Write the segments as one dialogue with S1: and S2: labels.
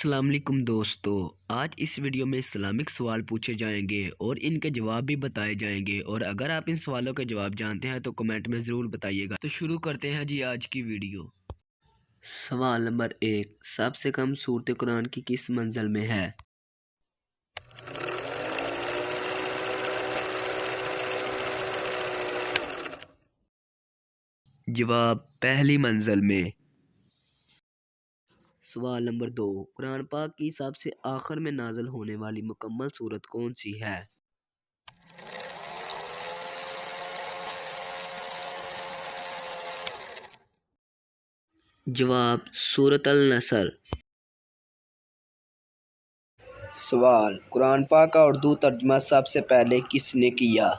S1: السلام علیکم دوستو، آج اس ویڈیو میں اسلامک سوال پوچھے جائیں گے اور ان کے جواب بھی بتائے جائیں گے، اور اگر آپ ان سوالوں کے جواب جانتے ہیں تو کمنٹ میں ضرور بتائیے گا۔ تو شروع کرتے ہیں جی آج کی ویڈیو۔ سوال نمبر 1، سب سے کم سورت قرآن کی کس منزل میں ہے؟ جواب پہلی منزل میں۔ سوال نمبر 2، قرآن پاک کی سب سے آخر میں نازل ہونے والی مکمل سورت کون سی ہے؟ جواب سورۃ النصر۔
S2: سوال، قرآن پاک کا اردو ترجمہ سب سے پہلے کس نے کیا؟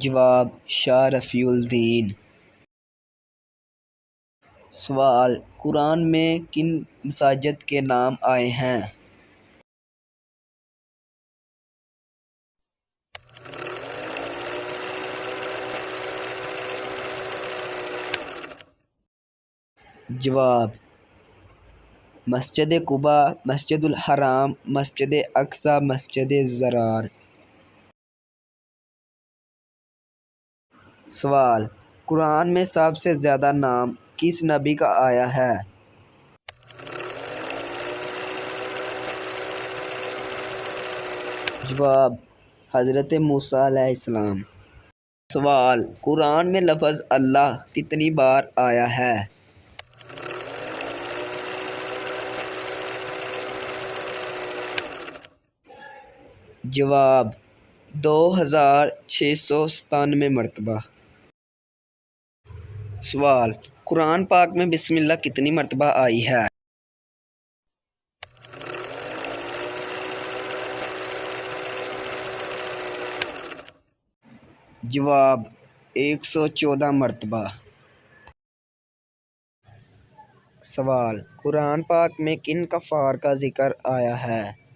S2: جواب شاہ رفیع الدین۔ سوال، قرآن میں کن مساجد کے نام آئے ہیں؟ جواب مسجد قباء، مسجد الحرام، مسجد اقصی، مسجد ضرار۔ سوال، قرآن میں سب سے زیادہ نام کس نبی کا آیا ہے؟ جواب حضرت موسیٰ علیہ السلام۔ سوال، قرآن میں لفظ اللہ کتنی بار آیا ہے؟ جواب 2697 مرتبہ۔ سوال، قرآن پاک میں بسم اللہ کتنی مرتبہ آئی ہے؟ جواب 114 مرتبہ۔ سوال، قرآن پاک میں کن کفار کا ذکر آیا ہے؟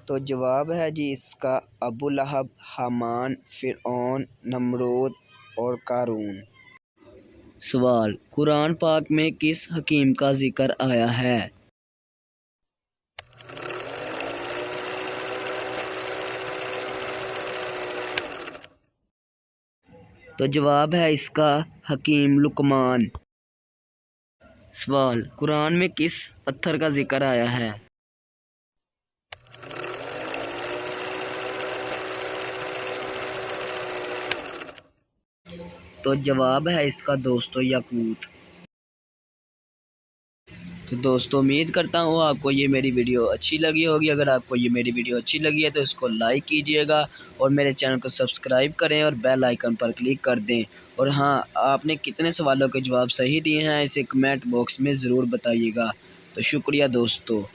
S2: تو جواب ہے جی اس کا ابو لہب، حامان، فرعون، نمرود اور قارون۔
S1: سوال، قرآن پاک میں کس حکیم کا ذکر آیا ہے؟ تو جواب ہے اس کا حکیم لقمان۔ سوال، قرآن میں کس پتھر کا ذکر آیا ہے؟ تو جواب ہے اس کا دوستو یاقوت۔ تو دوستو امید کرتا ہوں آپ کو یہ میری ویڈیو اچھی لگی ہوگی۔ اگر آپ کو یہ میری ویڈیو اچھی لگی ہے تو اس کو لائک کیجئے گا اور میرے چینل کو سبسکرائب کریں اور بیل آئیکن پر کلک کر دیں۔ اور ہاں، آپ نے کتنے سوالوں کے جواب صحیح دیے ہیں اسے کمنٹ باکس میں ضرور بتائیے گا۔ تو شکریہ دوستو۔